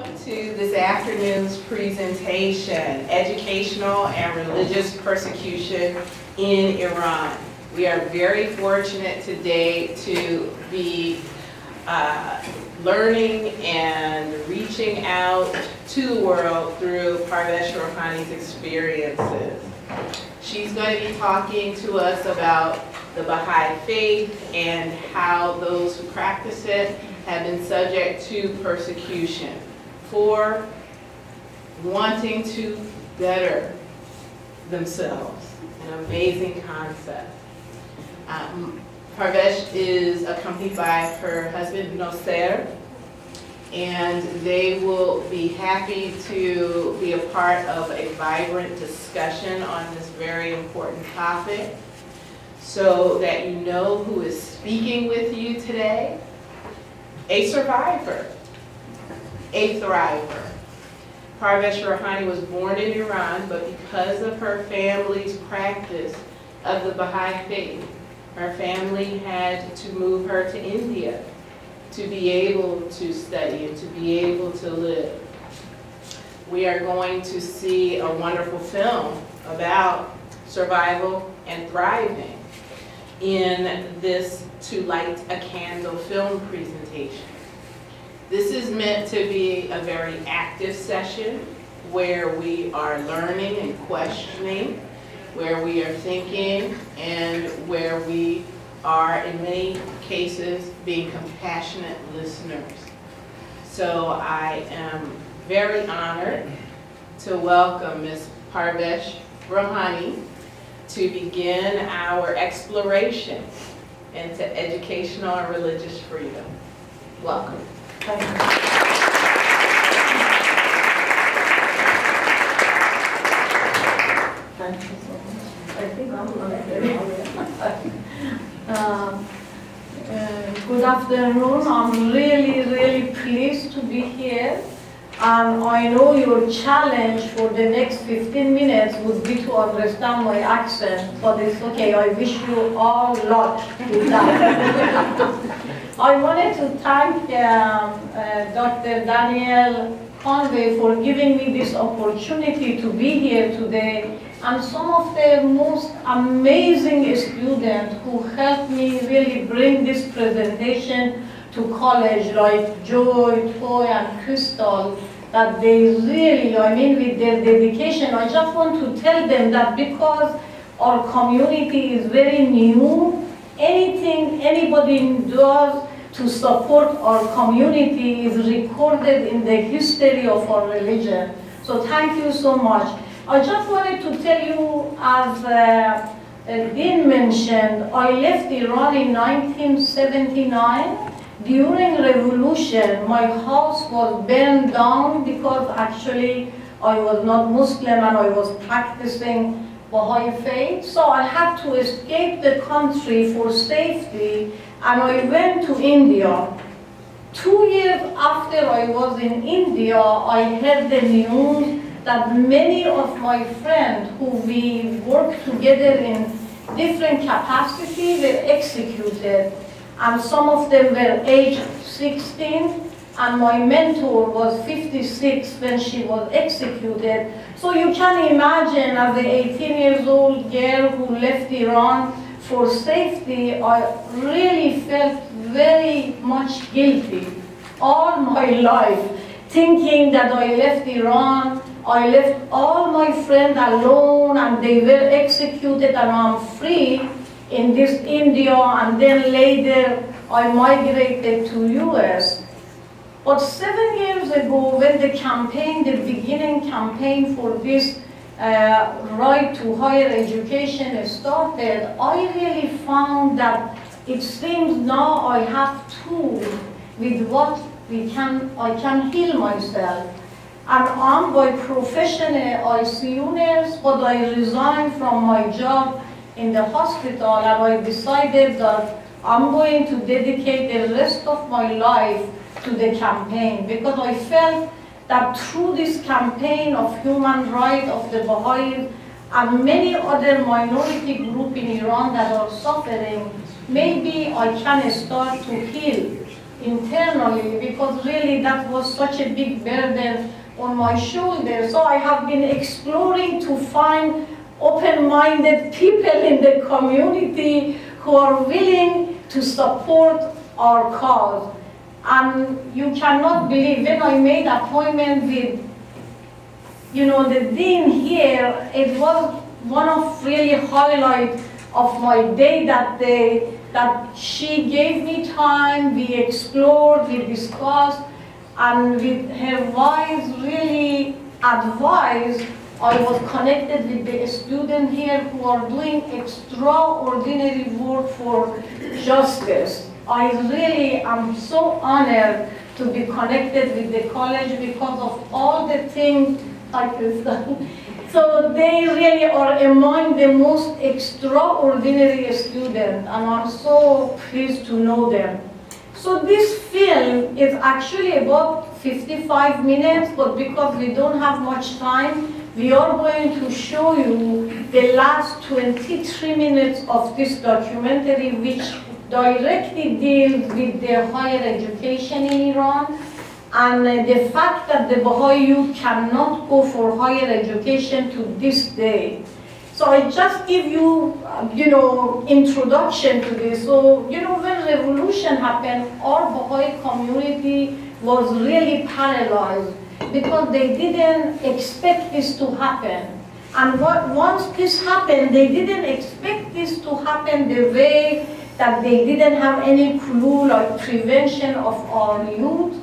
Welcome to this afternoon's presentation, Educational and Religious Persecution in Iran. We are very fortunate today to be learning and reaching out to the world through Parivash Rohani's experiences. She's going to be talking to us about the Baha'i faith and how those who practice it have been subject to persecution for wanting to better themselves. An amazing concept. Parivash is accompanied by her husband Noser, and they will be happy to be a part of a vibrant discussion on this very important topic. So that you know who is speaking with you today, a survivor, a thriver. Parivash Rohani was born in Iran, but because of her family's practice of the Baha'i faith, her family had to move her to India to be able to study and to be able to live. We are going to see a wonderful film about survival and thriving in this To Light a Candle film presentation. This is meant to be a very active session where we are learning and questioning, where we are thinking, and where we are, in many cases, being compassionate listeners. So I am very honored to welcome Ms. Parivash Rohani to begin our exploration into educational and religious freedom. Welcome. Thank you. Thank you so much. I think I'm good afternoon. I'm really pleased to be here. And I know your challenge for the next 15 minutes would be to understand my accent, but it's okay. I wish you all luck with that. I wanted to thank Dr. Daniel Conway for giving me this opportunity to be here today, and some of the most amazing students who helped me really bring this presentation to college, like Joy, Toy, and Crystal, that they really, with their dedication, I just want to tell them that because our community is very new, anything anybody does to support our community is recorded in the history of our religion. So thank you so much. I just wanted to tell you, as Dean mentioned, I left Iran in 1979. During revolution, my house was burned down because actually I was not Muslim and I was practicing Baha'i faith. So I had to escape the country for safety, and I went to India. 2 years after I was in India, I heard the news that many of my friends who we worked together in different capacities were executed. And some of them were aged 16, and my mentor was 56 when she was executed. So you can imagine, as an 18-year-old girl who left Iran for safety, I really felt very much guilty all my life, thinking that I left Iran, I left all my friends alone, and they were executed, and I'm free in this India, and then later I migrated to US. But 7 years ago, when the campaign, the beginning campaign for this right to higher education started, I really found that it seems now I have tools with what I can heal myself. And I'm by profession an ICU nurse, but I resigned from my job in the hospital, and I decided that I'm going to dedicate the rest of my life to the campaign, because I felt that through this campaign of human rights of the Baha'is and many other minority groups in Iran that are suffering, maybe I can start to heal internally, because really that was such a big burden on my shoulders. So I have been exploring to find open-minded people in the community who are willing to support our cause. And you cannot believe, when I made appointment with, the dean here, it was one of really highlight of my day that day, that she gave me time, we explored, we discussed, and with her wise, really advice, I was connected with the students here who are doing extraordinary work for justice. I really am so honored to be connected with the college because of all the things I could say. So they really are among the most extraordinary students, and I'm so pleased to know them. So this film is actually about 55 minutes, but because we don't have much time, we are going to show you the last 23 minutes of this documentary, which directly deals with the higher education in Iran, and the fact that the Baha'i youth cannot go for higher education to this day. So I just give you, introduction to this. So, when revolution happened, our Baha'i community was really paralyzed because they didn't expect this to happen. And once this happened, they didn't expect this to happen the way that they didn't have any clue, like prevention of our youth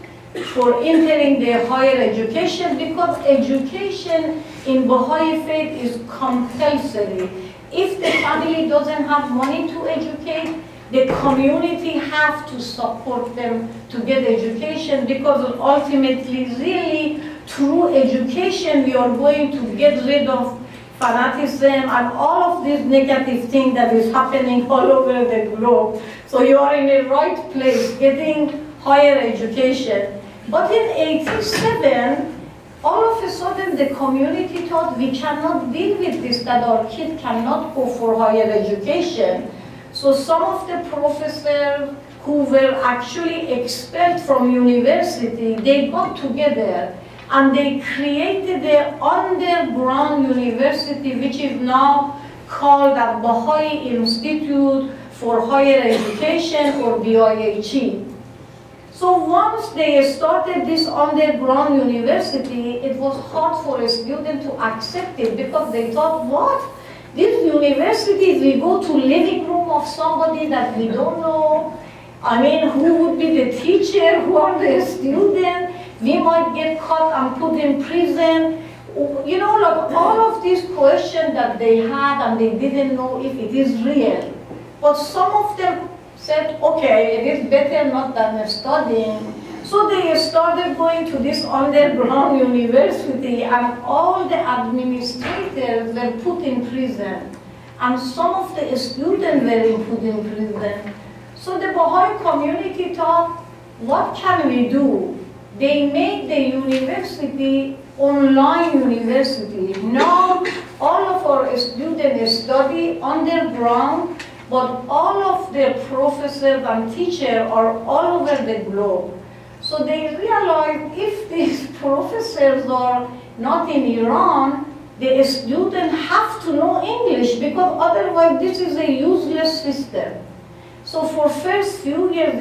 for entering their higher education, because education in Baha'i faith is compulsory. If the family doesn't have money to educate, the community have to support them to get education, because ultimately, really, through education, we are going to get rid of fanaticism and all of these negative things that is happening all over the globe. So you are in the right place, getting higher education. But in 87, all of a sudden the community thought we cannot deal with this, that our kids cannot go for higher education. So some of the professors who were actually expelled from university, they got together and they created an underground university, which is now called the Baha'i Institute for Higher Education, or BIHE. So once they started this underground university, it was hard for a student to accept it, because they thought, what? These universities, we go to living room of somebody that we don't know. I mean, who would be the teacher? Who are the students? We might get caught and put in prison. Like all of these questions that they had, and they didn't know if it is real. But some of them said, okay, it is better not than studying. So they started going to this underground university, and all the administrators were put in prison. And some of the students were put in prison. So the Baha'i community thought, what can we do? They made the university online university. Now all of our students study underground, but all of the professors and teachers are all over the globe. So they realized if these professors are not in Iran, the students have to know English, because otherwise this is a useless system. So for first few years,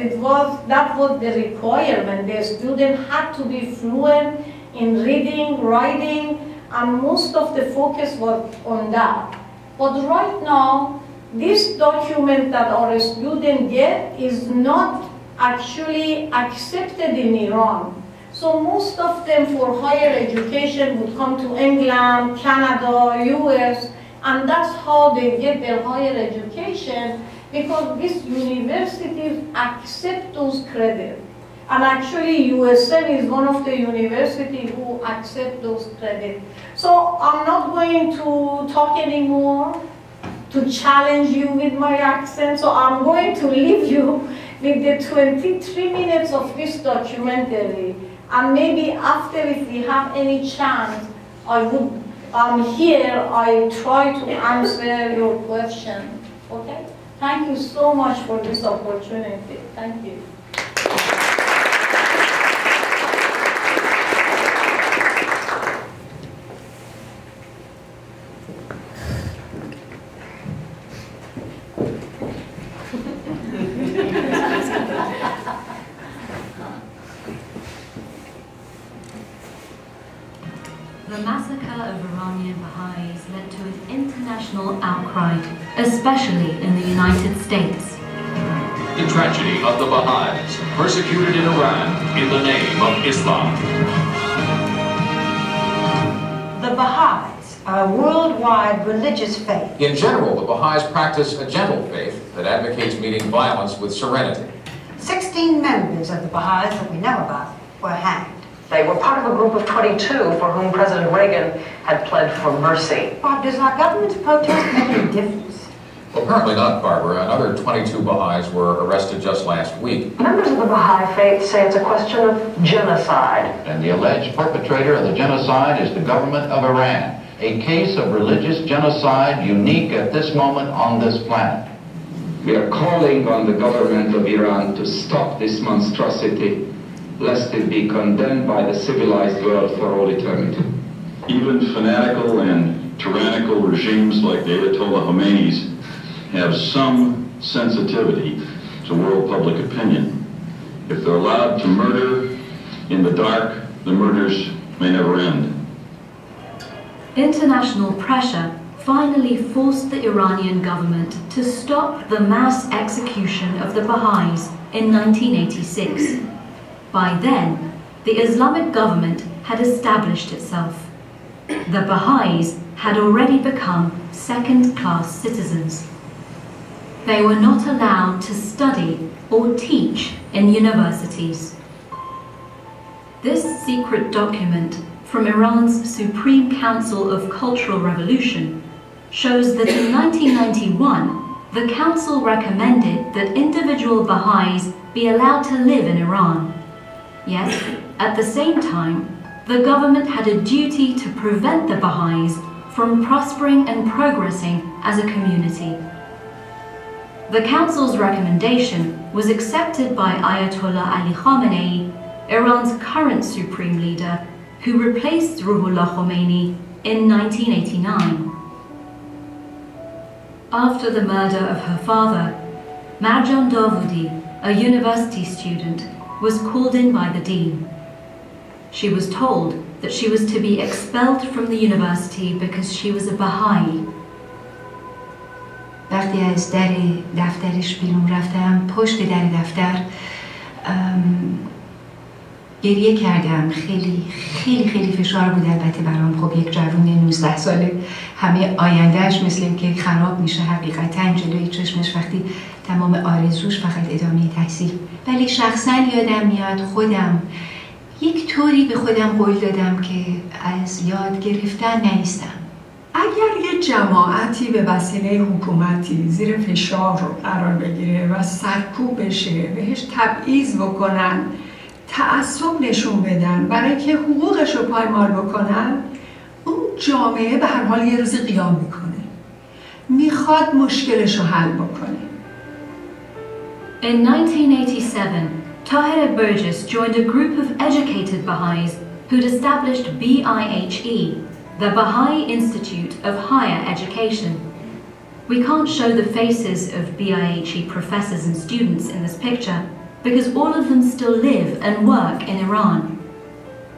that was the requirement. The student had to be fluent in reading, writing, and most of the focus was on that. But right now, this document that our students get is not actually accepted in Iran. So most of them for higher education would come to England, Canada, US, and that's how they get their higher education, because these universities accept those credits. And actually USM is one of the universities who accept those credits. So I'm not going to talk anymore to challenge you with my accent, so I'm going to leave you with the 23 minutes of this documentary. And maybe after, if we have any chance, I'm here, I try to answer your question, okay? Thank you so much for this opportunity. Thank you. massacre of Iranian Baha'is led to an international outcry, especially in the United States. The tragedy of the Baha'is, persecuted in Iran in the name of Islam. The Baha'is are a worldwide religious faith. In general, the Baha'is practice a gentle faith that advocates meeting violence with serenity. 16 members of the Baha'is that we know about were hanged. They were part of a group of 22 for whom President Reagan had pled for mercy. Bob, does our government's protest make any difference? Well, apparently not, Barbara. Another 22 Baha'is were arrested just last week. Members of the Baha'i faith say it's a question of genocide. And the alleged perpetrator of the genocide is the government of Iran, a case of religious genocide unique at this moment on this planet. We are calling on the government of Iran to stop this monstrosity, lest it be condemned by the civilized world for all eternity. Even fanatical and tyrannical regimes like the Ayatollah Khomeini's have some sensitivity to world public opinion. If they're allowed to murder in the dark, the murders may never end. International pressure finally forced the Iranian government to stop the mass execution of the Baha'is in 1986. By then, the Islamic government had established itself. The Baha'is had already become second-class citizens. They were not allowed to study or teach in universities. This secret document from Iran's Supreme Council of Cultural Revolution shows that in 1991, the council recommended that individual Baha'is be allowed to live in Iran. Yet, at the same time, the government had a duty to prevent the Baha'is from prospering and progressing as a community. The council's recommendation was accepted by Ayatollah Ali Khamenei, Iran's current supreme leader, who replaced Ruhollah Khomeini in 1989. After the murder of her father, Marjan Davoudi, a university student, was called in by the dean. She was told that she was to be expelled from the university because she was a Baha'i. وقتی از در دفترش بیرون رفتم، پشت در دفتر گریه کردم. خیلی فشار بود البته برام. خب یک جوون 19 ساله همه آیندهش مثل اینکه خراب میشه حقیقتا جلوی چشمش وقتی تمام آرزوش فقط ادامه تحصیل. ولی شخصا یادم میاد خودم یک طوری به خودم قول دادم که از یاد گرفتن نیستم. اگر یه جماعتی به وسیله حکومتی زیر فشار رو قرار بگیره و سرکوب بشه، بهش تبعیض بکنن، تعصب نشون بدن برای اینکه حقوقش رو پایمال بکنن، اون جامعه به هر حال یه روزی قیام میکنه، میخواد مشکلش رو حل بکنه. In 1987, Tahir Burgess joined a group of educated Baha'is who'd established BIHE, the Baha'i Institute of Higher Education. We can't show the faces of BIHE professors and students in this picture because all of them still live and work in Iran.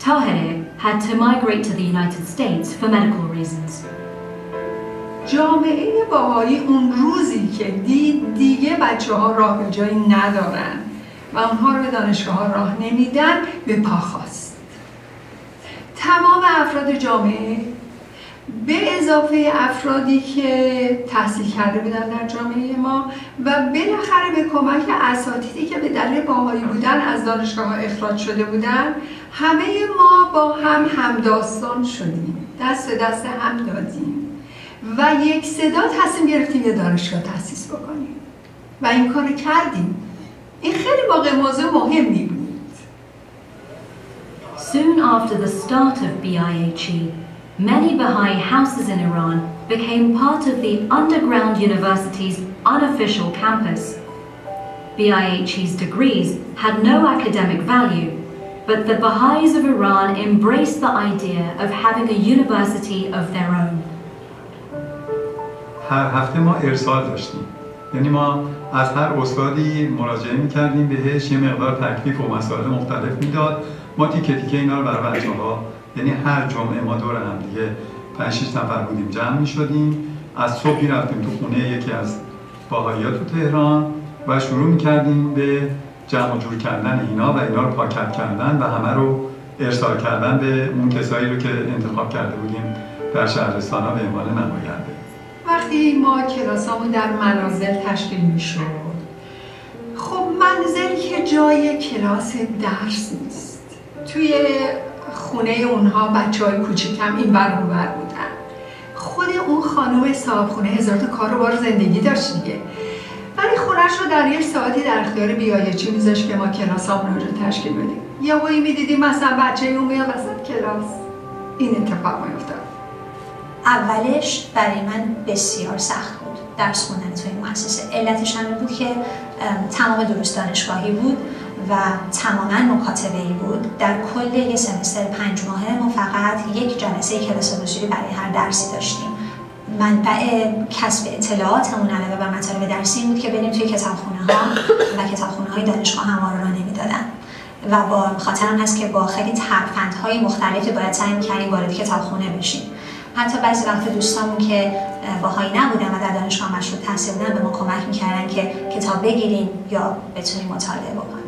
Tahir had to migrate to the United States for medical reasons. جامعه بهایی اون روزی که دید دیگه بچه‌ها راه به جایی ندارن و اونها رو به دانشگاه‌ها راه نمیدن، به پا خواست. تمام افراد جامعه به اضافه افرادی که تحصیل کرده بودن در جامعه ما و بالاخره به کمک اساتیدی که به دلیل بهایی بودن از دانشگاه‌ها اخراج شده بودن، همه ما با هم همداستان شدیم، دست به دست هم دادیم و یک صدا تصمیم گرفتیم یه دانشگاه تأسیس بکنیم و این کار کردیم. این خیلی واقع موضوع مهمی بود. Soon after the start of BIHE, many Baha'i houses in Iran became part of the underground university's unofficial campus. BIHE's degrees had no academic value, but the Baha'is of Iran embraced the idea of having a university of their own. هر هفته ما ارسال داشتیم. یعنی ما از هر استادی مراجعه می‌کردیم بهش، یه مقدار تکلیف و مسائل مختلف میداد. ما تیکه تیکه اینا رو برای بچه‌ها یعنی هر جمعه ما دور هم دیگه 5-6 نفر بودیم جمع می شدیم، از صبح رفتیم تو خونه یکی از باهائی‌ها تو تهران و شروع می کردیم به جمع و جور کردن اینا و اینا رو پاکت کردن و همه رو ارسال کردن به اون کسایی رو که انتخاب کرده بودیم در شهرستان ها به عنوان نماینده. وقتی ما کلاسامون در منازل تشکیل میشد، خب منزل که جای کلاس درس نیست. توی خونه اونها بچه‌های کوچیکم این ور اون ور بودن. خود اون خانم صاحب خونه هزار تا کار و بار زندگی داشت دیگه. ولی خونه‌ش رو در یک ساعتی در اختیار بیایچی میذاشت که ما کلاسامون رو تشکیل بدیم. یا وایی میدیدیم مثلا بچه اون میاد وسط کلاس. این اتفاق میافتاد. اولش برای من بسیار سخت بود درس خوندن توی این مؤسسه. علتش هم بود که تمام دروس دانشگاهی بود و تماما مکاتبه‌ای بود. در کل یه سمستر 5 ماهه ما فقط یک جلسه کلاس حضوری برای هر درسی داشتیم. منبع کسب اطلاعاتمون علاوه بر مطالب درسی بود که بریم توی کتابخونه‌ها و کتابخونه‌های دانشگاه هم ما رو نمیدادن و با خاطرم هست که با خیلی ترفندهای مختلفی باید سعی می‌کردیم وارد کتابخونه بشیم. حتی بعضی وقت دوستامون که باهایی نبودن و در دانشگاه مشروط تحصیل بودن به ما کمک می‌کردن که کتاب بگیریم یا بتونیم مطالعه بکنیم.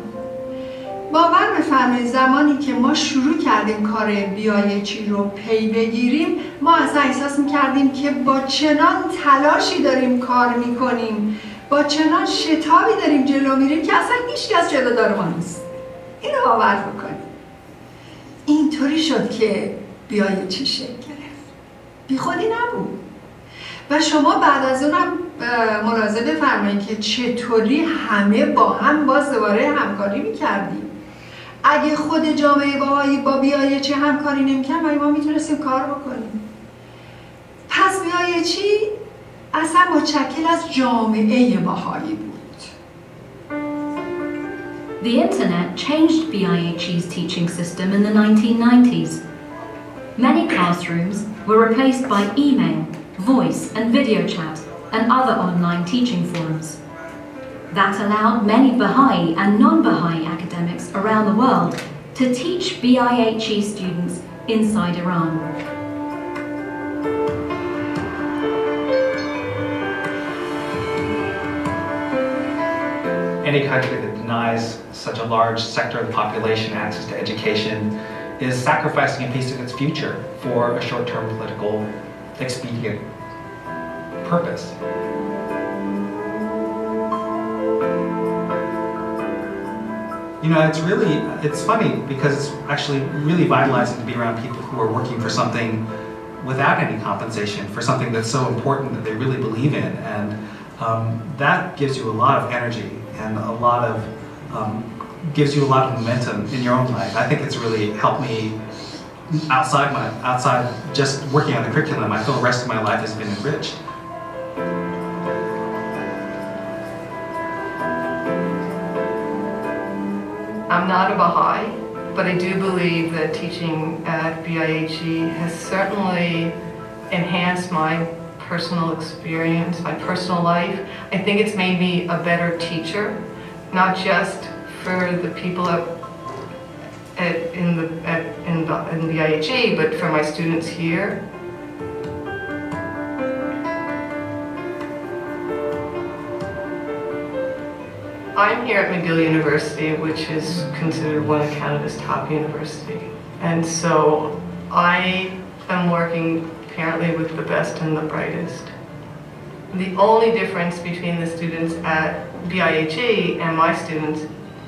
باور بفرمایید زمانی که ما شروع کردیم کار بیایچی رو پی بگیریم، ما اصلا احساس می‌کردیم که با چنان تلاشی داریم کار می‌کنیم، با چنان شتابی داریم جلو میریم که اصلا هیچکس جلودار ما نیست. اینو باور بکنید. اینطوری شد که بیایچی شکل گرفت. بی خودی نبود. و شما بعد از اونم ملاحظه بفرمایید که چطوری همه با هم باز دوباره همکاری می‌کردیم. اگه خود جامعه باهایی با بیایچی همکاری نمی‌کرد، ما میتونستیم کار بکنیم. پس بیایچی اصلا متشکل از جامعه باهایی بود. The internet changed BIHE's teaching system in the 1990s. Many classrooms were replaced by email, voice and video chat and other online teaching forums. That allowed many Baha'i and non-Baha'i academics around the world to teach BIHE students inside Iran. Any country that denies such a large sector of the population access to education is sacrificing a piece of its future for a short-term political expedient purpose. You know, it's funny because it's actually really vitalizing to be around people who are working for something without any compensation, for something that's so important that they really believe in, and that gives you a lot of energy and a lot of gives you a lot of momentum in your own life. I think it's really helped me outside just working on the curriculum. I feel the rest of my life has been enriched. I'm not a Baha'i, but I do believe that teaching at BIHE has certainly enhanced my personal experience, my personal life. I think it's made me a better teacher, not just for the people in BIHE, but for my students here. I'm here at McGill University, which is considered one of Canada's top universities. And so I am working apparently with the best and the brightest. The only difference between the students at BIHE and my students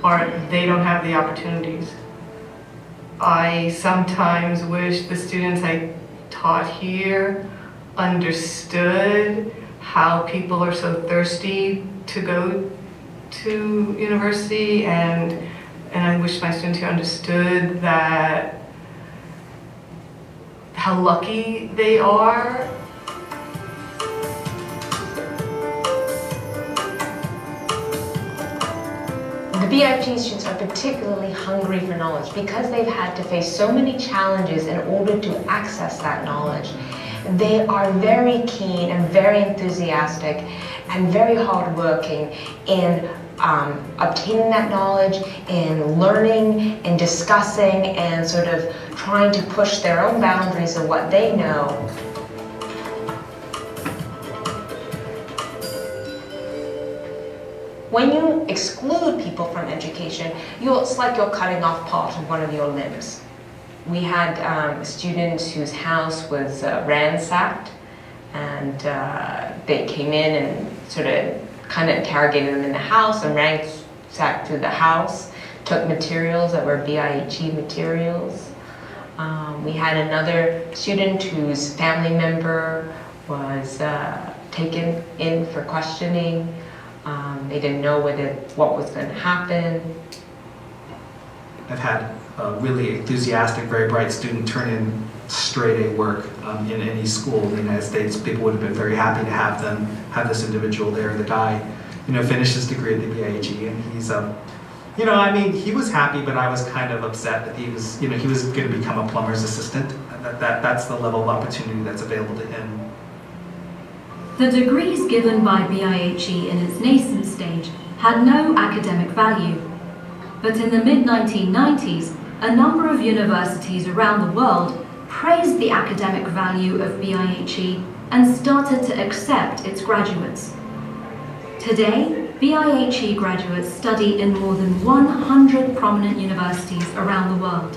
are they don't have the opportunities. I sometimes wish the students I taught here understood how people are so thirsty to go to university, and I wish my students here understood that how lucky they are. The BIHE students are particularly hungry for knowledge because they've had to face so many challenges in order to access that knowledge. They are very keen and very enthusiastic and very hardworking in obtaining that knowledge and learning and discussing and sort of trying to push their own boundaries of what they know. When you exclude people from education, it's like you're cutting off part of one of your limbs. We had students whose house was ransacked, and they came in and sort of kind of interrogated them in the house and ransacked through the house, took materials that were BIHE materials. We had another student whose family member was taken in for questioning. They didn't know what was going to happen. I've had a really enthusiastic, very bright student turn in straight A work in any school in the United States. People would have been very happy to have this individual there. The guy, finished his degree at the BIHE, and he's, he was happy, but I was kind of upset that he was going to become a plumber's assistant. That's the level of opportunity that's available to him. The degrees given by BIHE in its nascent stage had no academic value. But in the mid-1990s, a number of universities around the world praised the academic value of BIHE and started to accept its graduates. Today, BIHE graduates study in more than 100 prominent universities around the world.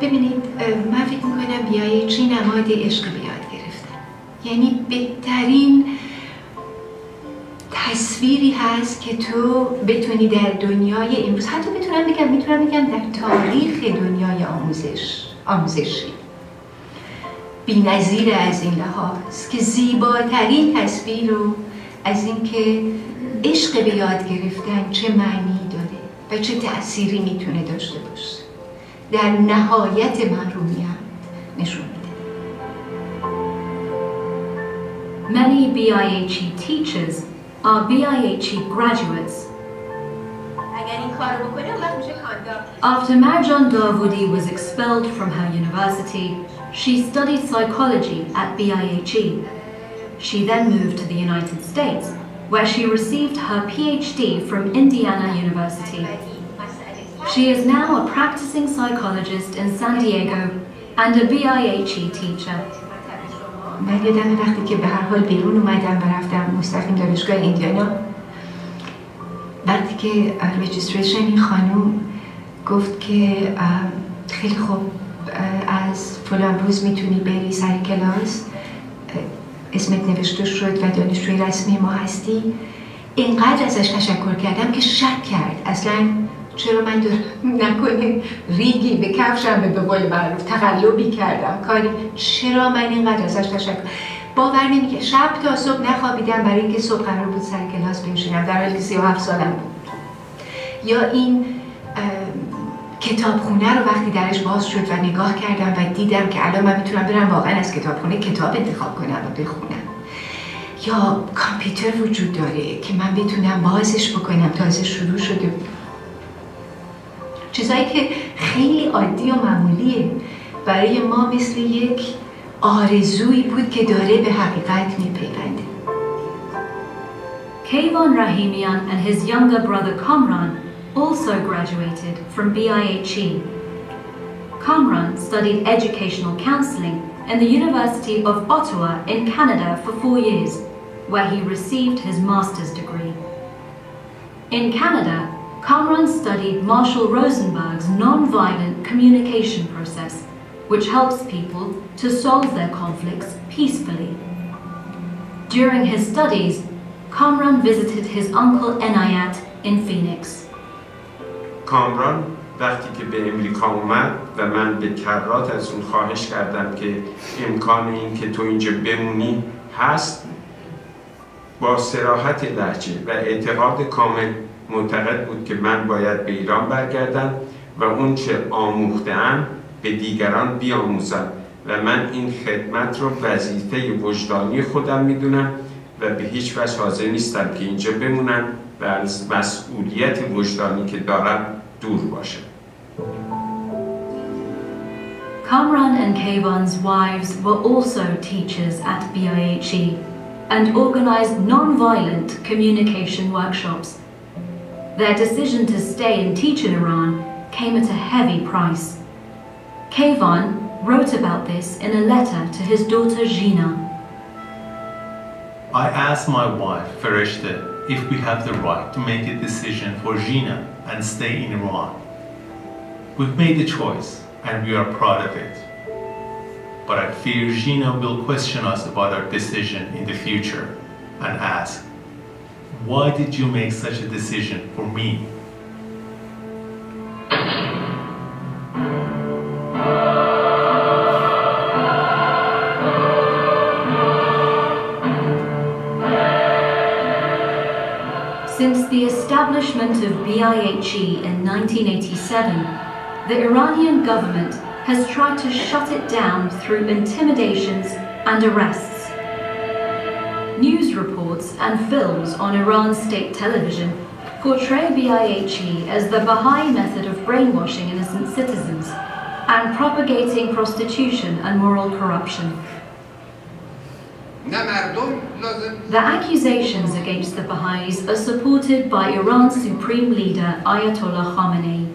ببینید من فکر میکنم BIHE نماد عشق به یاد گرفتن، یعنی بهترین تصویری هست که تو بتونی در دنیای امروز، حتی میتونم بگم در تاریخ دنیای آموزشی بی‌نظیر از این لحاظ که زیباترین تصویر رو از اینکه عشق به یاد گرفتن چه معنی داره و چه تأثیری میتونه داشته باشه در نهایت محرومیت نشون میده. Many BIHE teachers are BIHE graduates. After Marjan Davoudi was expelled from her university, she studied psychology at BIHE. She then moved to the United States, where she received her PhD from Indiana University. She is now a practicing psychologist in San Diego and a BIHE teacher. من یادم وقتی که به هر حال بیرون اومدم و رفتم مستقیم دانشگاه ایندیانا، وقتی که رجیستریشن این خانوم گفت که خیلی خوب از فلان روز میتونی بری سر کلاس، اسمت نوشته شد و دانشجوی رسمی ما هستی، اینقدر ازش تشکر کردم که شک کرد اصلا چرا من دارم نکنه ریگی به کفشم به قول معروف تقلبی کردم کاری، چرا من اینقدر ازش تشکر. باور نمیکنه شب تا صبح نخوابیدم برای اینکه صبح قرار بود سر کلاس بنشینم در حالی که 37 سالم بود. یا این کتابخونه رو وقتی درش باز شد و نگاه کردم و دیدم که الان من میتونم برم واقعا از کتابخونه کتاب انتخاب کنم و بخونم. یا کامپیوتر وجود داره که من بتونم بازش بکنم، تازه شروع شده بود. چیزایی که خیلی عادی و معمولیه برای ما مثل یک آرزویی بود که داره به حقیقت میپیونده. Kayvon Rahimian and his younger brother Kamran also graduated from BIHE. Kamran studied educational counseling in the University of Ottawa in Canada for 4 years, where he received his master's degree. In Canada, Kamran studied Marshall Rosenberg's non-violent communication process, which helps people to solve their conflicts peacefully. During his studies, Kamran visited his uncle Enayat in Phoenix. کامران وقتی که به امریکا اومد و من به کرات از اون خواهش کردم که امکان این که تو اینجا بمونی هست، با صراحت لهجه و اعتقاد کامل معتقد بود که من باید به ایران برگردم و اون چه آموخته‌ام به دیگران بیاموزم و من این خدمت رو وظیفه وجدانی خودم میدونم و به هیچ وجه حاضر نیستم که اینجا بمونم و از مسئولیت وجدانی که دارم دور باشم. Kamran and Kayvan's wives were also teachers at BIHE and organized non-violent communication workshops. Their decision to stay and teach in Iran came at a heavy price. Kayvan wrote about this in a letter to his daughter Gina. I asked my wife, Fereshte, if we have the right to make a decision for Gina and stay in Iran. We've made the choice and we are proud of it. But I fear Gina will question us about our decision in the future and ask, why did you make such a decision for me? Since the establishment of BIHE in 1987, the Iranian government has tried to shut it down through intimidations and arrests. News reports and films on Iran's state television portray BIHE as the Baha'i method of brainwashing innocent citizens and propagating prostitution and moral corruption. The accusations against the Baha'is are supported by Iran's supreme leader Ayatollah Khamenei.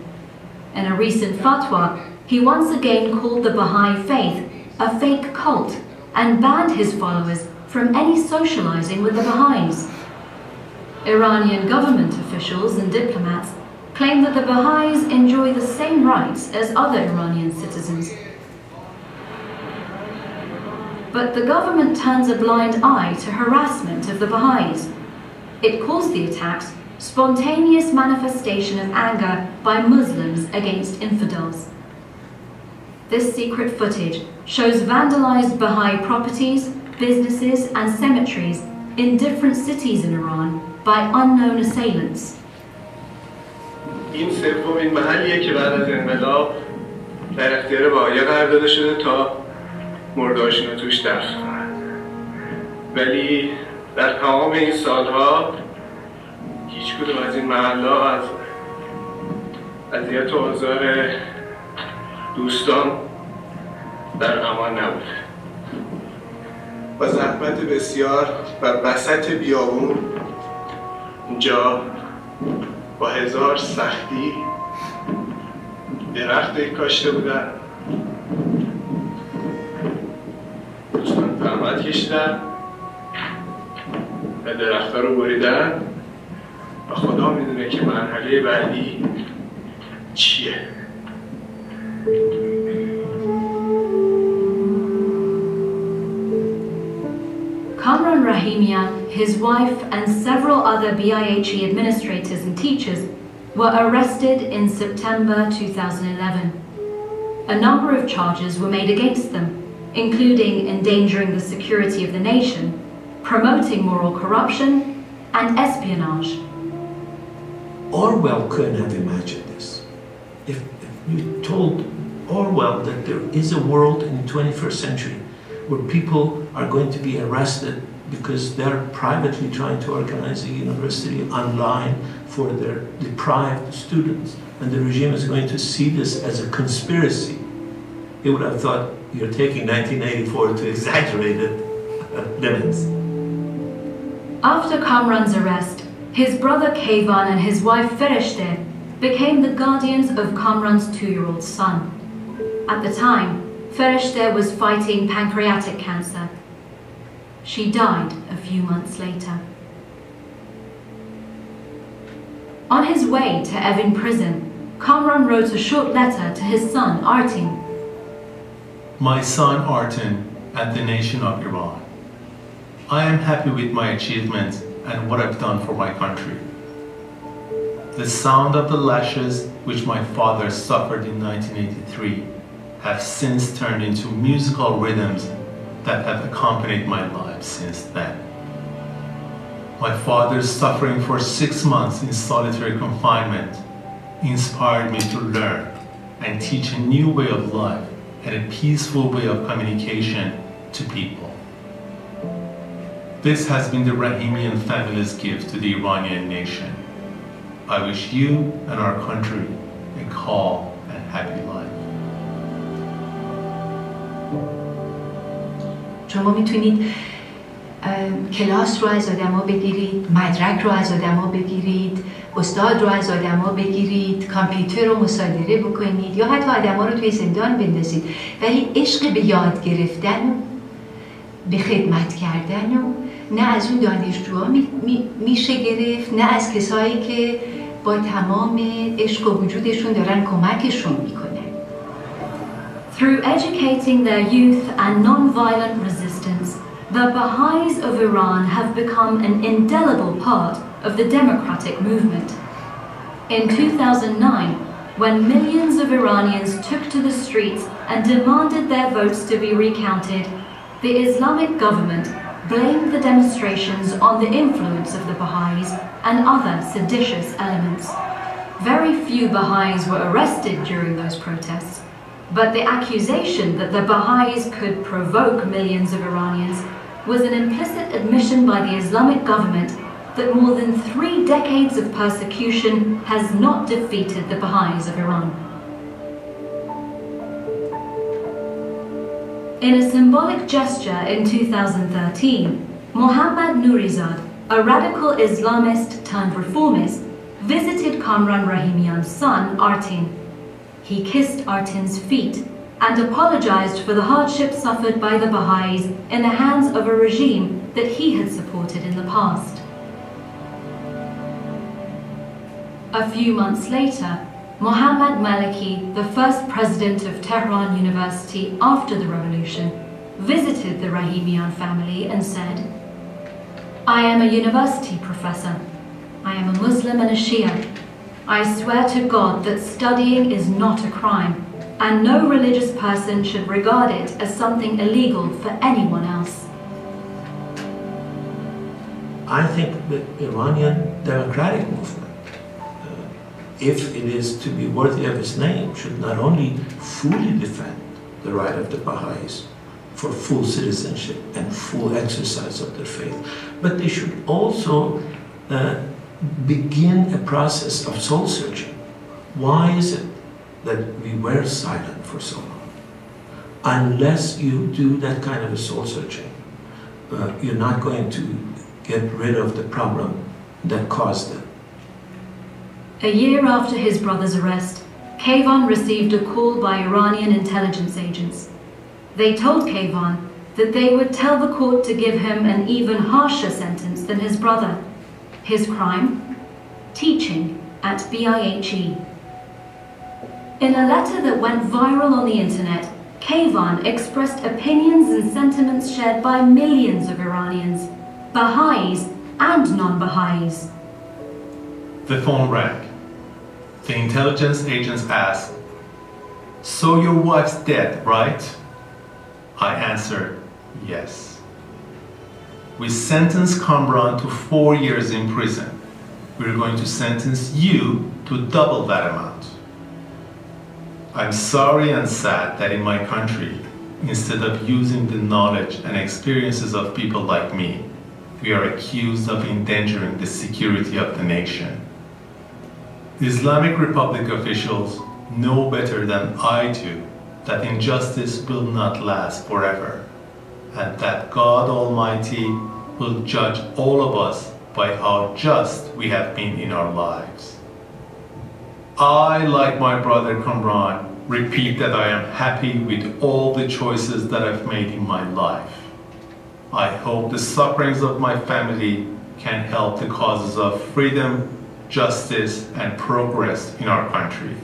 In a recent fatwa, he once again called the Baha'i faith a fake cult and banned his followers from any socializing with the Baha'is. Iranian government officials and diplomats claim that the Baha'is enjoy the same rights as other Iranian citizens. But the government turns a blind eye to harassment of the Baha'is. It calls the attacks spontaneous manifestation of anger by Muslims against infidels. This secret footage shows vandalized Baha'i properties, businesses and cemeteries in different cities in Iran by unknown assailants. این سومین محلیه که بعد از انقلاب در اختیار بهائی‌ها قرار داده شده تا مرده‌هاشون رو توش دفن کنن. ولی در تمام این سالها هیچ کدوم از این محل‌ها از اذیت و آزار دوستان در امان نبود. با زحمت بسیار و وسط بیابون اینجا با هزار سختی درخت کاشته بودن، دوستان زحمت کشیدن و درخت‌ها رو بریدن و خدا میدونه که مرحله بعدی چیه. Kamran Rahimian, his wife and several other BIHE administrators and teachers were arrested in September 2011. A number of charges were made against them, including endangering the security of the nation, promoting moral corruption, and espionage. Orwell couldn't have imagined this. If you told Orwell that there is a world in the 21st century where people are going to be arrested because they're privately trying to organize a university online for their deprived students, and the regime is going to see this as a conspiracy, he would have thought you're taking 1984 to exaggerated limits. After Kamran's arrest, his brother Kayvan and his wife Fereshte became the guardians of Kamran's 2-year-old son. At the time, Fereshte was fighting pancreatic cancer. She died a few months later. On his way to Evin prison, Kamran wrote a short letter to his son Artin. My son Artin and the nation of Iran, I am happy with my achievements and what I've done for my country. The sound of the lashes which my father suffered in 1983 have since turned into musical rhythms that have accompanied my life since then. My father's suffering for 6 months in solitary confinement inspired me to learn and teach a new way of life and a peaceful way of communication to people. This has been the Rahimian family's gift to the Iranian nation. I wish you and our country a calm and happy life. شما میتونید کلاس رو از آدما بگیرید، مدرک رو از آدما بگیرید، استاد رو از آدما بگیرید، کامپیوتر رو مصادره بکنید یا حتی آدما رو توی زندان بندازید، ولی عشق به یاد گرفتن و به خدمت کردن و نه از اون دانشجوها میشه گرفت، نه از کسایی که با تمام عشق و وجودشون دارن کمکشون میکنن. Through educating their youth and non-violent resistance, the Baha'is of Iran have become an indelible part of the democratic movement. In 2009, when millions of Iranians took to the streets and demanded their votes to be recounted, the Islamic government blamed the demonstrations on the influence of the Baha'is and other seditious elements. Very few Baha'is were arrested during those protests, but the accusation that the Baha'is could provoke millions of Iranians was an implicit admission by the Islamic government that more than 3 decades of persecution has not defeated the Baha'is of Iran. In a symbolic gesture in 2013, Mohammad Nourizad, a radical Islamist turned reformist, visited Kamran Rahimian's son, Artin. He kissed Artin's feet and apologized for the hardships suffered by the Baha'is in the hands of a regime that he had supported in the past. A few months later, Mohammad Maliki, the first president of Tehran University after the revolution, visited the Rahimian family and said, "I am a university professor. I am a Muslim and a Shia. I swear to God that studying is not a crime, and no religious person should regard it as something illegal for anyone else." I think the Iranian democratic movement, if it is to be worthy of its name, should not only fully defend the right of the Baha'is for full citizenship and full exercise of their faith, but they should also begin a process of soul searching. Why is it that we were silent for so long? Unless you do that kind of a soul searching, you're not going to get rid of the problem that caused them. A year after his brother's arrest, Kayvan received a call by Iranian intelligence agents. They told Kayvan that they would tell the court to give him an even harsher sentence than his brother. His crime? Teaching at BIHE. In a letter that went viral on the internet, Kayvan expressed opinions and sentiments shared by millions of Iranians, Baha'is and non-Baha'is. The phone rang. The intelligence agents asked, "So your wife's dead, right?" I answered, "Yes." "We sentenced Kamran to 4 years in prison. We're going to sentence you to double that amount. I'm sorry and sad that in my country, instead of using the knowledge and experiences of people like me, we are accused of endangering the security of the nation. The Islamic Republic officials know better than I do that injustice will not last forever, and that God Almighty will judge all of us by how just we have been in our lives. I, like my brother Kamran, repeat that I am happy with all the choices that I've made in my life. I hope the sufferings of my family can help the causes of freedom, justice, and progress in our country."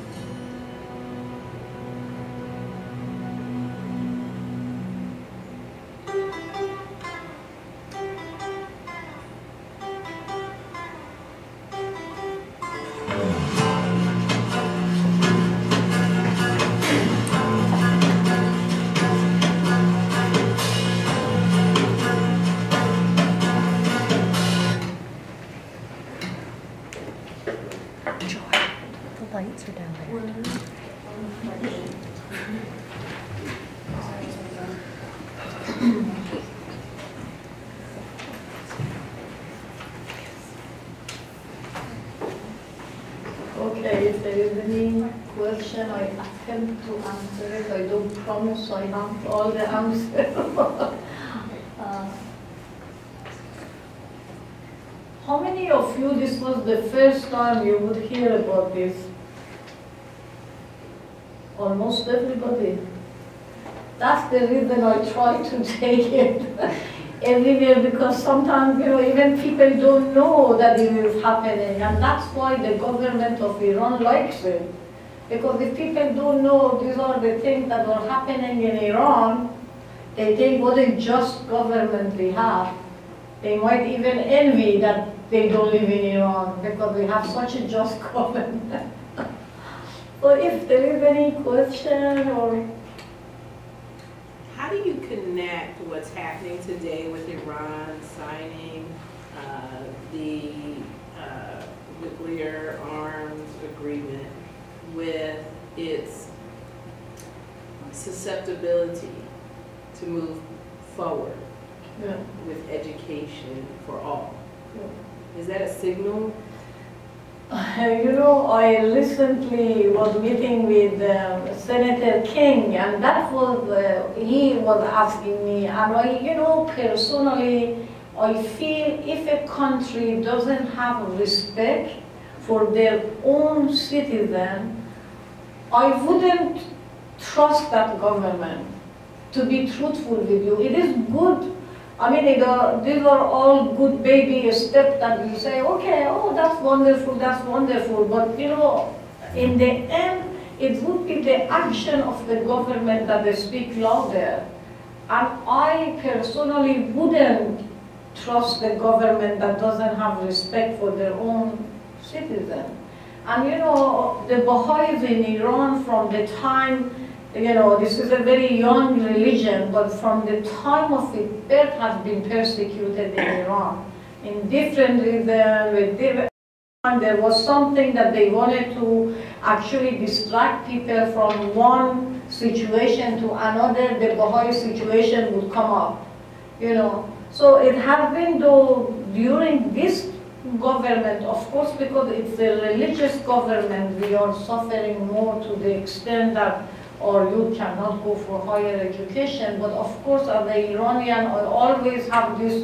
Okay. if there is any question, I attempt to answer it. I don't promise I have all the answers. How many of you, this was the first time you would hear about this? Almost everybody. That's the reason I try to take it everywhere, because sometimes, even people don't know that it is happening, and that's why the government of Iran likes it. Because if people don't know these are the things that are happening in Iran, they think what a just government we have. They might even envy that they don't live in Iran because we have such a just government. So if there is any question or... How do you connect what's happening today with Iran signing the nuclear arms agreement with its susceptibility to move forward with education for all? Is that a signal? I recently was meeting with Senator King, and that was, he was asking me, and I, personally, I feel if a country doesn't have respect for their own citizen, I wouldn't trust that government, to be truthful with you. It is good. I mean, these are all good baby steps that you say, okay, oh, that's wonderful, but in the end, it would be the action of the government that they speak louder. And I personally wouldn't trust the government that doesn't have respect for their own citizens. And the Baha'is in Iran, from the time, this is a very young religion, but from the time of its birth has been persecuted in Iran. In different reasons, with different... There was something that they wanted to actually distract people from one situation to another, the Baha'i situation would come up, So it has been, though, during this government, of course, because it's a religious government, we are suffering more to the extent that or you cannot go for higher education. But of course, as an Iranian, I always have this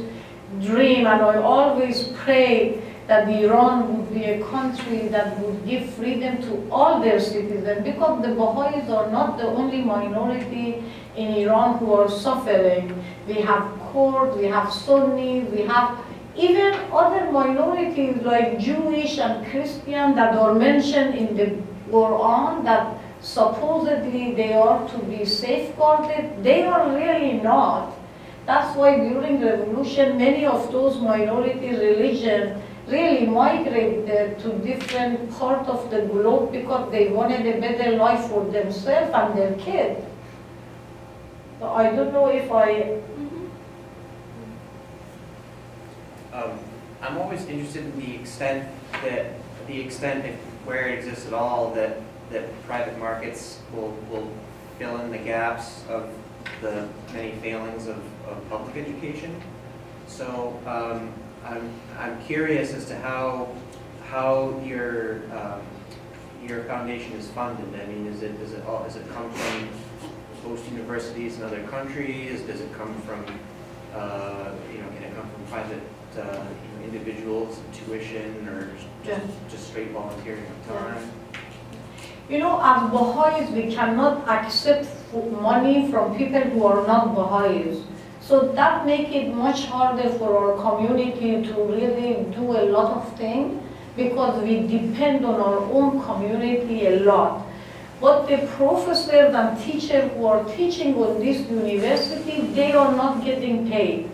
dream, and I always pray that Iran would be a country that would give freedom to all their citizens, because the Baha'is are not the only minority in Iran who are suffering. We have Kurds, we have Sunnis, we have even other minorities like Jewish and Christian that are mentioned in the Quran that supposedly they are to be safeguarded. They are really not. That's why during the revolution, many of those minority religions really migrated to different parts of the globe because they wanted a better life for themselves and their kids. So I don't know if I'm always interested in the extent if where it exists at all, that private markets will fill in the gaps of the many failings of public education. So I'm curious as to how your foundation is funded. I mean, does it come from host universities in other countries? Does it come from can it come from private individuals, tuition, or just straight volunteering of time? As Baha'is, we cannot accept money from people who are not Baha'is. So that makes it much harder for our community to really do a lot of things, because we depend on our own community a lot. But the professors and teachers who are teaching on this university, they are not getting paid.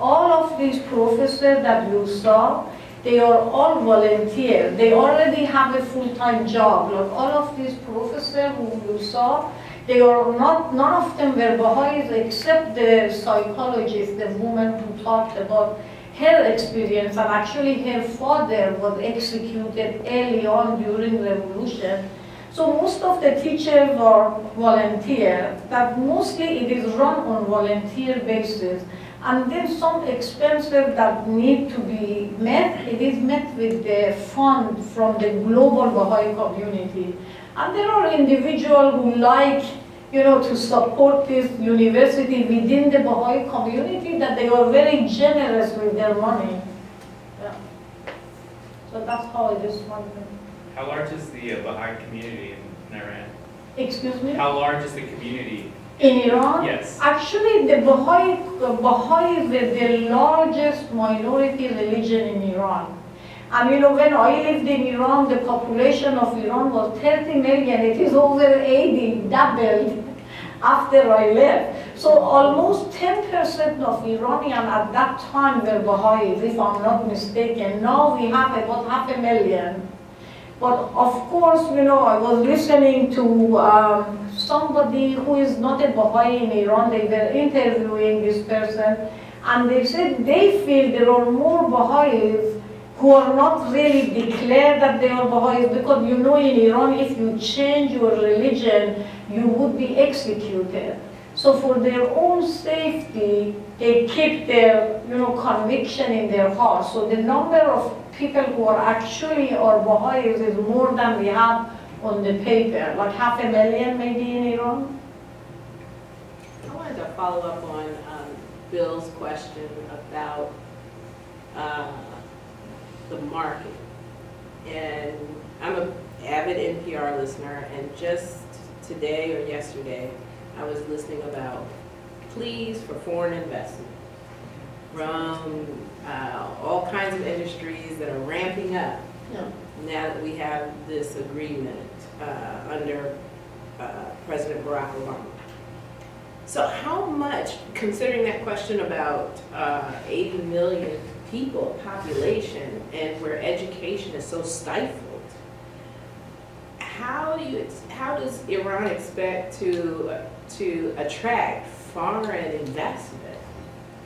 All of these professors that you saw, they are all volunteer. They already have a full-time job. Like all of these professors who you saw, they are not, none of them were Baha'is except the psychologist, the woman who talked about her experience, and actually her father was executed early on during revolution. So most of the teachers are volunteer, that mostly it is run on volunteer basis. And then some expenses that need to be met, it is met with the fund from the global Baha'i community. And there are individuals who like, to support this university within the Baha'i community, that they are very generous with their money. Yeah. So that's how it is funded. How large is the Baha'i community in Iran? Excuse me? How large is the community? In Iran? Yes. Actually, the Baha'i is the largest minority religion in Iran. And when I lived in Iran, the population of Iran was 30 million. It is over 80, doubled after I left. So almost 10% of Iranians at that time were Baha'is, if I'm not mistaken. Now we have about 500,000. But of course, I was listening to somebody who is not a Baha'i in Iran. They were interviewing this person, and they said they feel there are more Baha'is who are not really declared that they are Baha'is, because in Iran, if you change your religion, you would be executed. So for their own safety, they keep their conviction in their heart. So the number of people who are actually Baha'is is more than we have on the paper, like 500,000 maybe in Iran. I wanted to follow up on Bill's question about the market. And I'm an avid NPR listener, and just today or yesterday, I was listening about pleas for foreign investment from all kinds of industries that are ramping up now that we have this agreement under President Barack Obama. So how much, considering that question about 80 million people, population, and where education is so stifled, how does Iran expect to attract foreign investment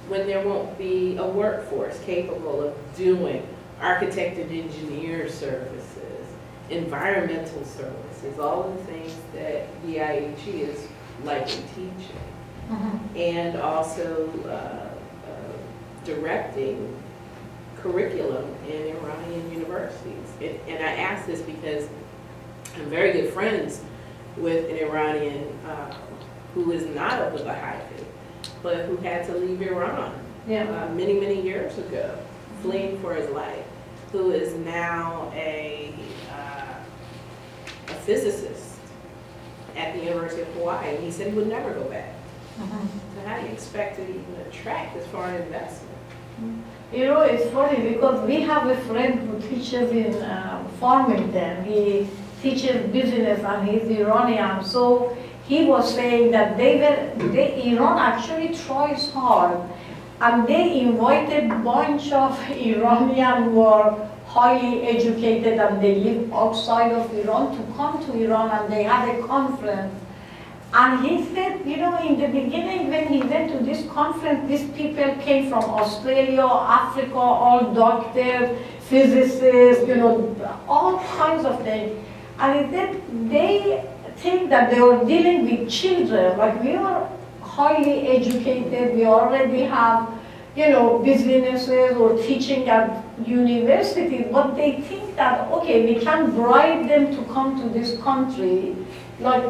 when there won't be a workforce capable of doing architect and engineer services, environmental services, all the things that the IHE is likely teaching, and also directing curriculum in Iranian universities? And I ask this because I'm very good friends with an Iranian who is not of the Baha'i faith, but who had to leave Iran many, many years ago, fleeing for his life, who is now a physicist at the University of Hawaii, and he said he would never go back. So how do you expect to even attract this foreign investment? It's funny because we have a friend who teaches in Farmington. He teaches business and he's Iranian. So he was saying that Iran actually tries hard, and they invited a bunch of Iranians who are highly educated and they live outside of Iran to come to Iran, and they had a conference. And he said, in the beginning when he went to this conference, these people came from Australia, Africa, all doctors, physicists, all kinds of things. And he said they think that they are dealing with children, like we are highly educated, we already have, businesses or teaching at universities, but they think that, okay, we can bribe them to come to this country, like,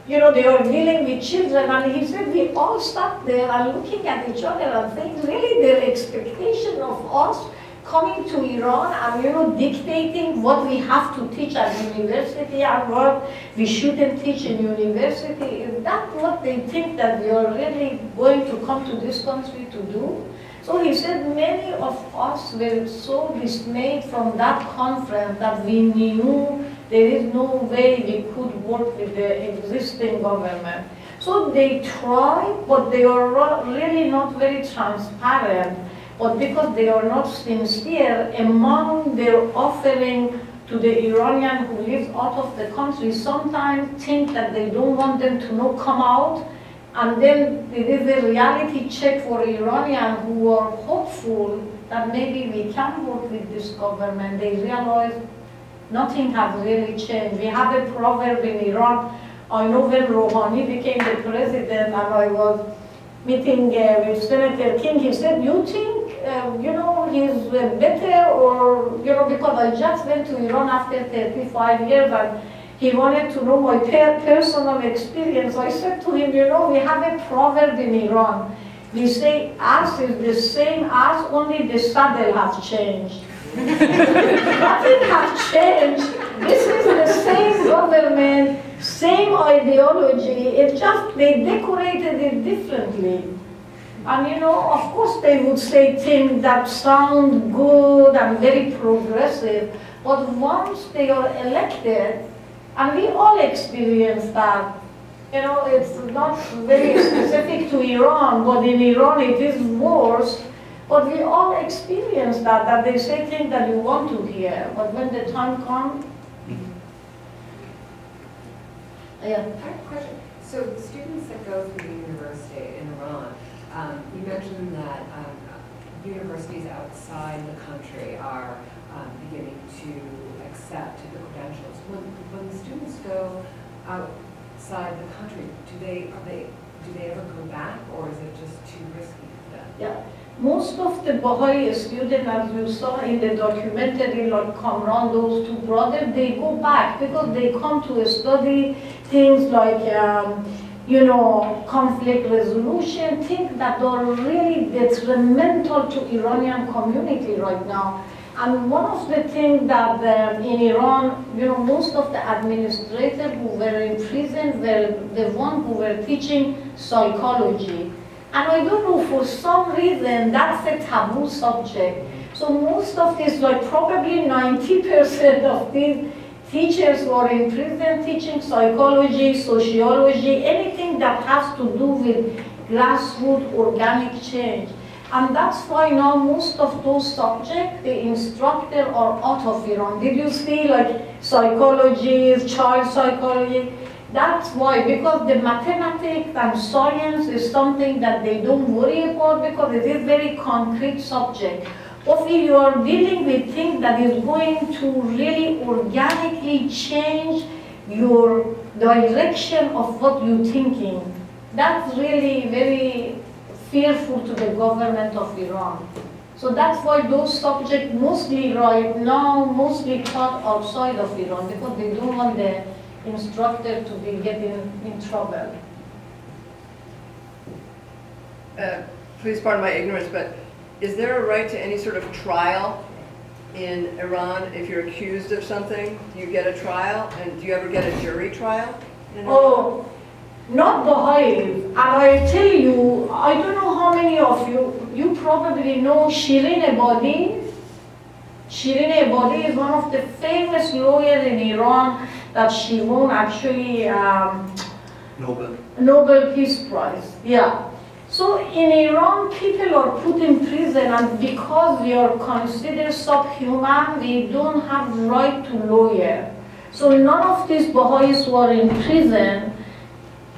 they are dealing with children. And he said we all sat there and looking at each other and saying, really, their expectation of us coming to Iran and dictating what we have to teach at university and what we shouldn't teach in university, is that what they think that we are really going to come to this country to do? So he said many of us were so dismayed from that conference that we knew there is no way we could work with the existing government. So they try, but they are really not very transparent. But because they are not sincere, among their offering to the Iranian who lives out of the country, sometimes think that they don't want them to come out, and then it is a reality check for Iranians who are hopeful that maybe we can work with this government. They realize nothing has really changed. We have a proverb in Iran. I know when Rohani became the president, and I was meeting with Senator King, he said, you think, you know, he's better, or, you know, because I just went to Iran after 35 years and he wanted to know my personal experience. I said to him, you know, we have a proverb in Iran. We say, ass is the same ass, only the saddle has changed. Nothing has changed. This is the same government, same ideology. It's just they decorated it differently. And you know, of course they would say things that sound good and very progressive, but once they are elected, and we all experience that, you know, it's not very specific to Iran, but in Iran it is worse. But we all experience that they say things that you want to hear, but when the time comes, yeah. I have a question. So the students that go through the university in Iran, you mentioned that universities outside the country are beginning to accept the credentials. When the students go outside the country, do they ever go back, or is it just too risky for them? Yeah. Most of the Baha'i students, as you saw in the documentary, like Kamran, those two brothers, they go back because they come to study things like, you know, conflict resolution, things that are really detrimental to Iranian community right now. And one of the things that in Iran, you know, most of the administrators who were in prison were the ones who were teaching psychology. And I don't know, for some reason, that's a taboo subject. So most of this, like probably 90% of these teachers who are in prison teaching psychology, sociology, anything that has to do with grassroots organic change. And that's why now most of those subjects, the instructor are out of Iran. Did you see like psychology, child psychology? That's why, because the mathematics and science is something that they don't worry about because it is very concrete subject. But if you are dealing with things that is going to really organically change your direction of what you're thinking, that's really very fearful to the government of Iran. So that's why those subjects mostly right now, mostly taught outside of Iran because they don't want the instructor to be getting in trouble. Please pardon my ignorance, but is there a right to any sort of trial in Iran if you're accused of something? Do you get a trial, and do you ever get a jury trial? Oh, not Baha'i. And I tell you, I don't know how many of you probably know Shirin Ebadi. Shirin Ebadi is one of the famous lawyers in Iran that she won actually Nobel Peace Prize. Yeah. So in Iran, people are put in prison, and because we are considered subhuman, we don't have right to lawyer. So none of these Baha'is who are in prison,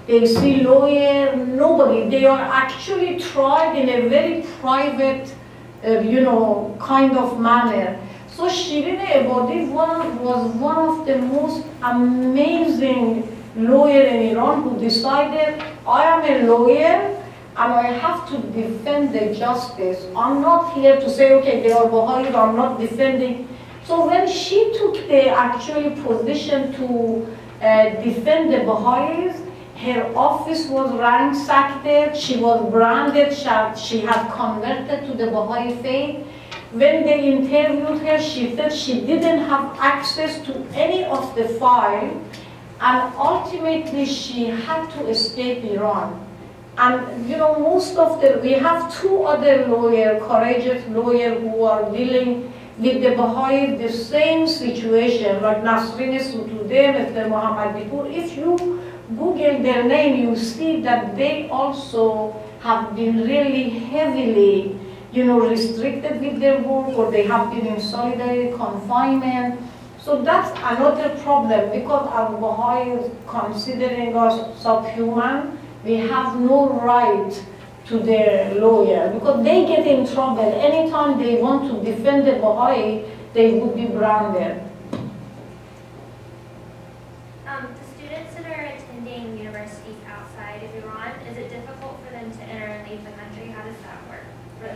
they see lawyer, nobody. They are actually tried in a very private, you know, kind of manner. So Shirin Ebadi was one of the most amazing lawyers in Iran who decided, I am a lawyer and I have to defend the justice. I'm not here to say, okay, they are Baha'i, I'm not defending. So when she took the actual position to defend the Baha'is, her office was ransacked, she was branded, she had converted to the Baha'i faith. When they interviewed her, she said she didn't have access to any of the file, and ultimately she had to escape Iran. And you know, we have two other lawyers, courageous lawyers who are dealing with the Baha'i, the same situation, like Nasrin Sotoudeh, Mr. Muhammad Bipur. If you Google their name, you see that they also have been really heavily, you know, restricted with their work, or they have been in solitary confinement. So that's another problem, because as Baha'is considering us subhuman, we have no right to their lawyer, because they get in trouble. Anytime they want to defend the Baha'i, they would be branded. The students that are attending universities outside of Iran, is it difficult for them to enter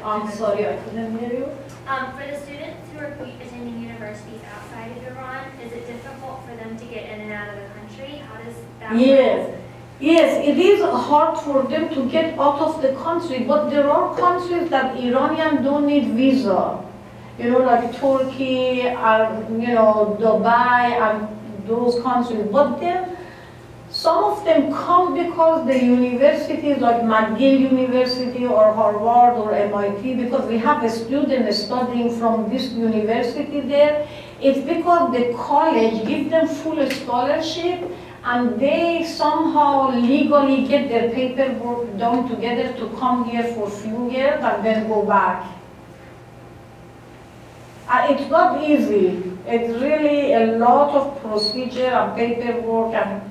I'm sorry, I couldn't hear you. For the students who are attending universities outside of Iran, is it difficult for them to get in and out of the country? How does that work? Yes, it is hard for them to get out of the country, but there are countries that Iranians don't need visa. You know, like Turkey, and, you know, Dubai, and those countries. But then some of them come because the universities like McGill University or Harvard or MIT, because we have a student studying from this university there, it's because the college gives them full scholarship and they somehow legally get their paperwork done together to come here for a few years and then go back. It's not easy. It's really a lot of procedure and paperwork, and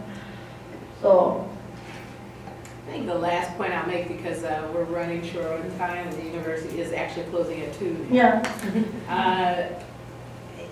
so. I think the last point I'll make, because we're running short on time and the university is actually closing at 2. Yeah.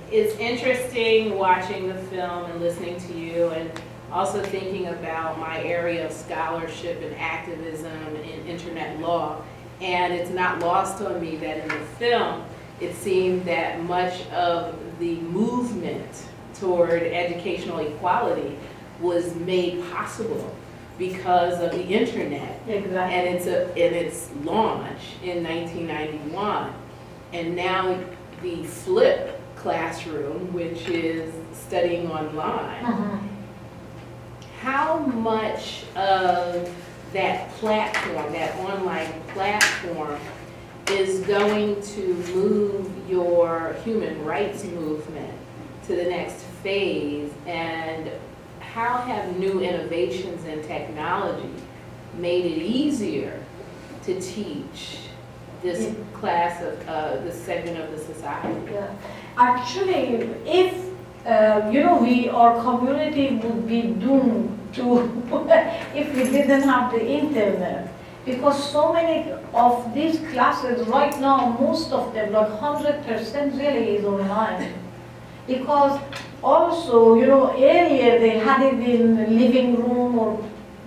It's interesting watching the film and listening to you, and also thinking about my area of scholarship and activism in internet law. And it's not lost on me that in the film, it seemed that much of the movement toward educational equality was made possible because of the internet. Exactly. And its launch in 1991. And now the flip classroom, which is studying online. How much of that platform, that online platform, is going to move your human rights movement to the next phase, and how have new innovations in technology made it easier to teach this class of this segment of the society? Yeah. Actually, if you know, our community would be doomed to if we didn't have the internet. Because so many of these classes right now, most of them, like 100% really is online. Because also, you know, earlier they had it in the living room or,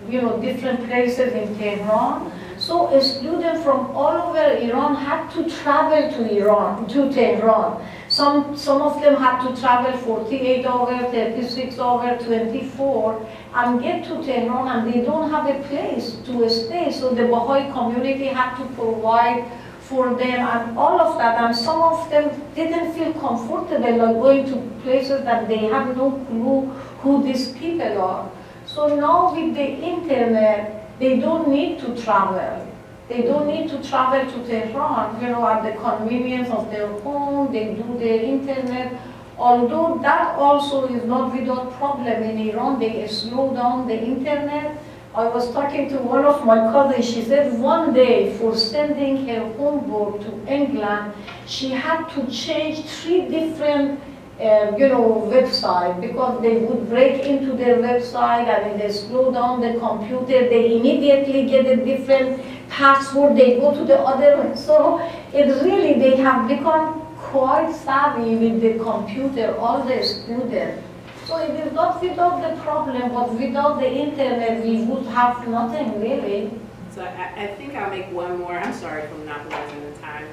you know, different places in Tehran. So a student from all over Iran had to travel to Tehran. Some of them had to travel 48 hours, 36 hours, 24, and get to Tehran, and they don't have a place to stay. So the Baha'i community had to provide for them and all of that. And some of them didn't feel comfortable like going to places that they have no clue who these people are. So now with the internet, they don't need to travel. They don't need to travel to Tehran, you know, at the convenience of their home. They do their internet. Although that also is not without problem in Iran, they slow down the internet. I was talking to one of my cousins. She said one day for sending her homework to England, she had to change 3 different you know, website, because they would break into their website and they slow down the computer. They immediately get a different password. They go to the other one. So it really, they have become quite savvy with the computer, all the students. So it is not without the problem, but without the internet, we would have nothing really. So I think I'll make one more, I'm sorry for monopolizing the time.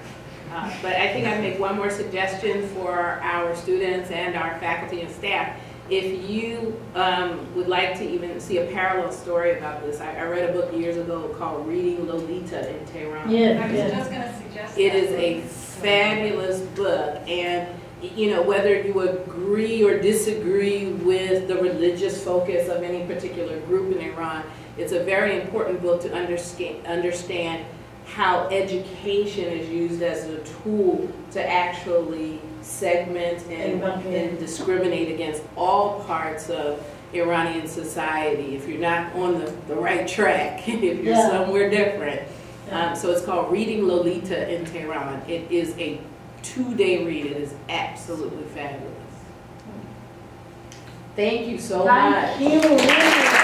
But I think I'd make one more suggestion for our students and our faculty and staff. If you would like to even see a parallel story about this, I read a book years ago called Reading Lolita in Tehran. I was just going to suggest it is a fabulous book, and you know, whether you agree or disagree with the religious focus of any particular group in Iran, it's a very important book to understand how education is used as a tool to actually segment and discriminate against all parts of Iranian society if you're not on the right track, if you're somewhere different. So it's called Reading Lolita in Tehran. It is a 2-day read. It is absolutely fabulous. Thank you so much. Thank you.